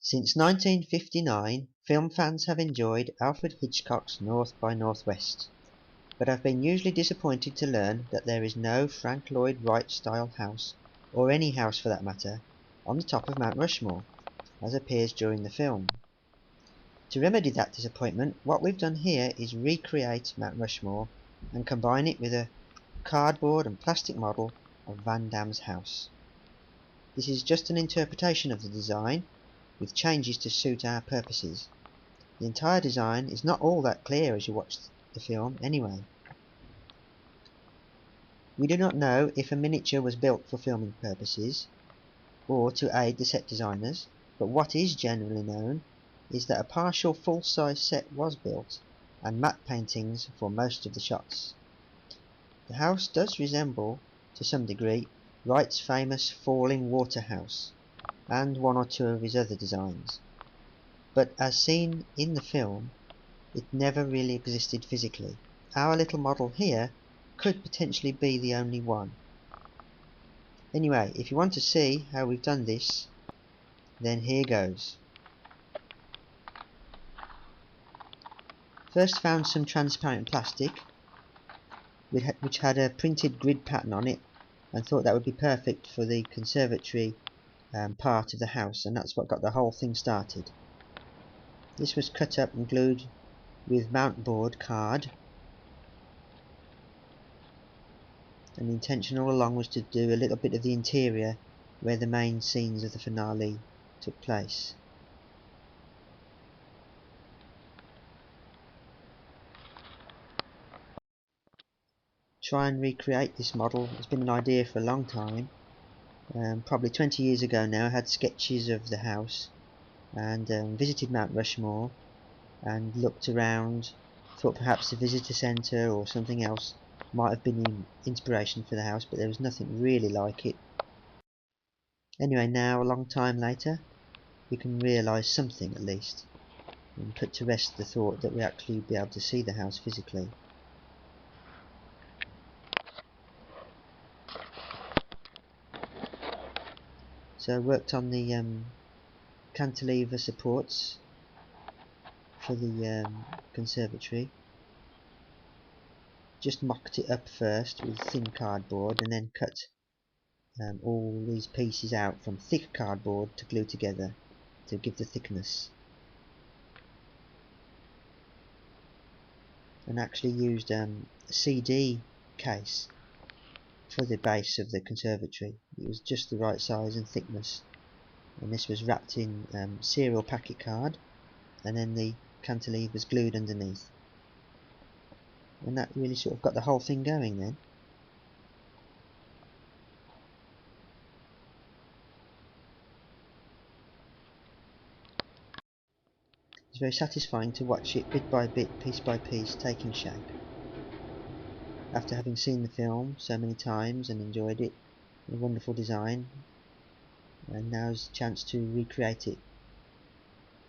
Since 1959, film fans have enjoyed Alfred Hitchcock's North by Northwest, but have been usually disappointed to learn that there is no Frank Lloyd Wright-style house, or any house for that matter, on the top of Mount Rushmore, as appears during the film. To remedy that disappointment, what we've done here is recreate Mount Rushmore and combine it with a cardboard and plastic model of Vandam's house. This is just an interpretation of the design, with changes to suit our purposes. The entire design is not all that clear as you watch the film anyway. We do not know if a miniature was built for filming purposes, or to aid the set designers, but what is generally known is that a partial full-size set was built, and matte paintings for most of the shots. The house does resemble, to some degree, Wright's famous falling water house, and one or two of his other designs, but as seen in the film, it never really existed physically. Our little model here could potentially be the only one. Anyway, if you want to see how we've done this, then here goes. First found some transparent plastic which had a printed grid pattern on it, and thought that would be perfect for the conservatory part of the house, and that's what got the whole thing started. This was cut up and glued with mount board card, and the intention all along was to do a little bit of the interior where the main scenes of the finale took place. Try and recreate this model has been an idea for a long time. Probably 20 years ago now, I had sketches of the house and visited Mount Rushmore and looked around, thought perhaps a visitor centre or something else might have been inspiration for the house, but there was nothing really like it. Anyway, now a long time later, we can realise something at least, and put to rest the thought that we actually be able to see the house physically. So I worked on the cantilever supports for the conservatory. Just mocked it up first with thin cardboard, and then cut all these pieces out from thick cardboard to glue together to give the thickness. And actually used a CD case for the base of the conservatory. It was just the right size and thickness, and this was wrapped in serial packet card, and then the cantilevers glued underneath, and that really sort of got the whole thing going then. It's very satisfying to watch it bit by bit, piece by piece, taking shape. After having seen the film so many times and enjoyed it, a wonderful design, and now's a chance to recreate it.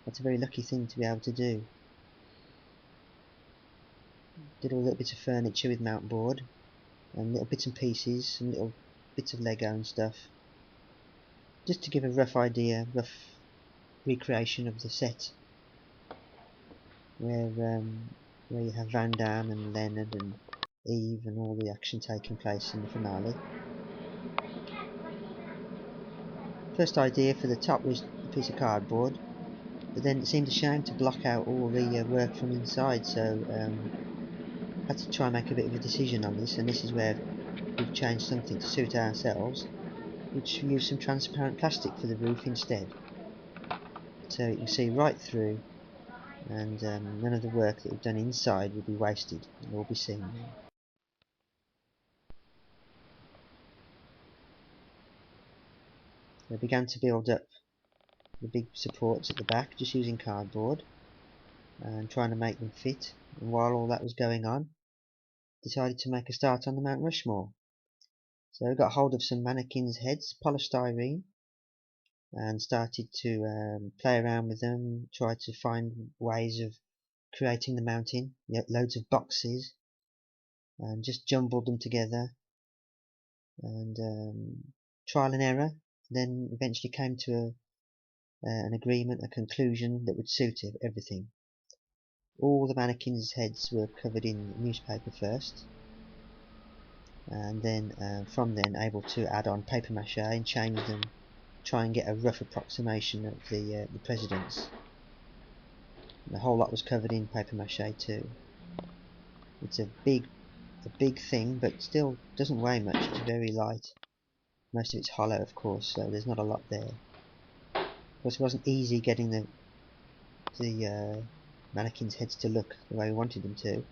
That's a very lucky thing to be able to do. Did all little bits of furniture with mount board, and little bits and pieces, and little bits of Lego and stuff, just to give a rough idea, rough recreation of the set, where you have Vandam and Leonard and Eve and all the action taking place in the finale. First idea for the top was a piece of cardboard, but then it seemed a shame to block out all the work from inside, so had to try and make a bit of a decision on this, and this is where we've changed something to suit ourselves, which we used some transparent plastic for the roof instead, so you can see right through, and none of the work that we've done inside will be wasted. It will be seen. I began to build up the big supports at the back just using cardboard and trying to make them fit, and while all that was going on, decided to make a start on the Mount Rushmore. So I got hold of some mannequins' heads, polystyrene, and started to play around with them, try to find ways of creating the mountain. Loads of boxes, and just jumbled them together, and trial and error, then eventually came to an agreement, a conclusion that would suit everything. All the mannequins' heads were covered in newspaper first, and then from then able to add on paper mache and change them, try and get a rough approximation of the presidents. And the whole lot was covered in paper mache too. It's a big thing, but still doesn't weigh much. It's very light. Most of it's hollow, of course, so there's not a lot there. Of course, it wasn't easy getting the mannequins' heads to look the way we wanted them to,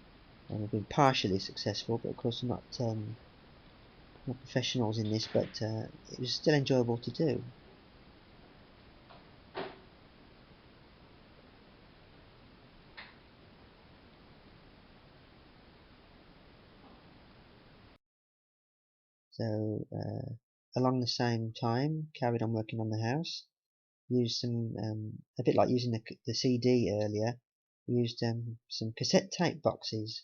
and we've been partially successful. But of course, we're not professionals in this, but it was still enjoyable to do. So along the same time, carried on working on the house. Used some, a bit like using the CD earlier, we used some cassette tape boxes,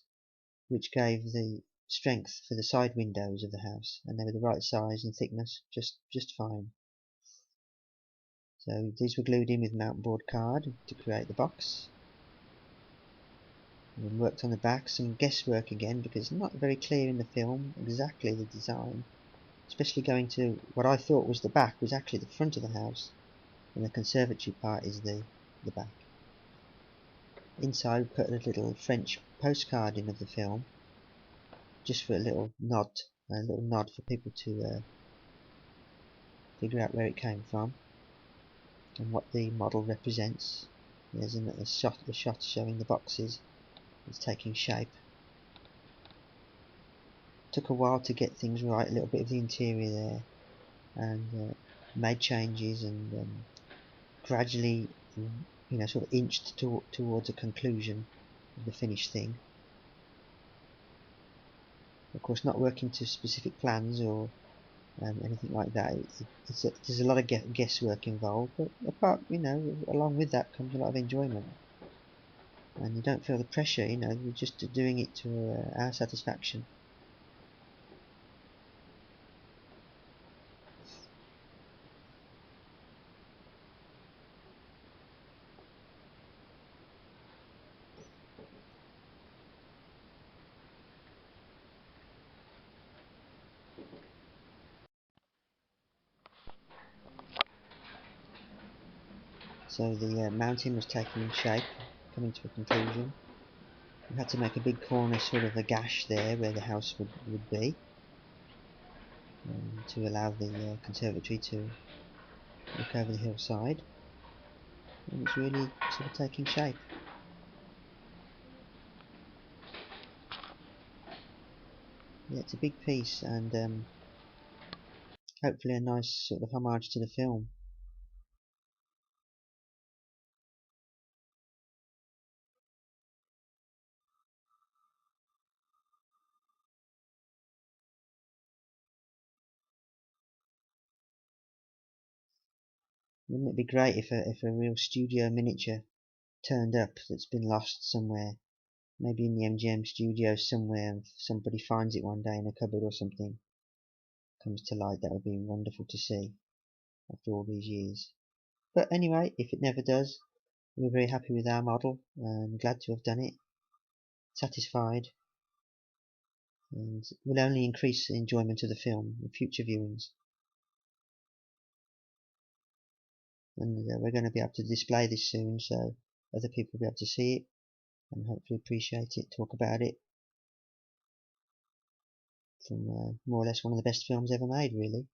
which gave the strength for the side windows of the house, and they were the right size and thickness, just fine. So these were glued in with mount board card to create the box. And then worked on the back, some guesswork again, because it's not very clear in the film exactly the design, especially going to what I thought was the back was actually the front of the house, and the conservatory part is the back. Inside, we put a little French postcard in of the film, just for a little nod for people to figure out where it came from and what the model represents. There's a shot showing the boxes. It's taking shape. Took a while to get things right, a little bit of the interior there, and made changes and gradually, sort of inched towards a conclusion of the finished thing. Of course, not working to specific plans or anything like that. There's a lot of guesswork involved, but along with that comes a lot of enjoyment, and you don't feel the pressure. You're just doing it to our satisfaction. So the mountain was taking shape, coming to a conclusion. We had to make a big corner, sort of a gash there where the house would be, to allow the conservatory to look over the hillside. And it's really sort of taking shape. Yeah, it's a big piece, and hopefully a nice sort of homage to the film. Wouldn't it be great if a real studio miniature turned up that's been lost somewhere? Maybe in the MGM studio somewhere, and somebody finds it one day in a cupboard or something. Comes to light. That would be wonderful to see after all these years. But anyway, if it never does, we're very happy with our model and glad to have done it. Satisfied, and will only increase the enjoyment of the film in future viewings. And we're going to be able to display this soon, so other people will be able to see it and hopefully appreciate it, talk about it. From more or less one of the best films ever made, really.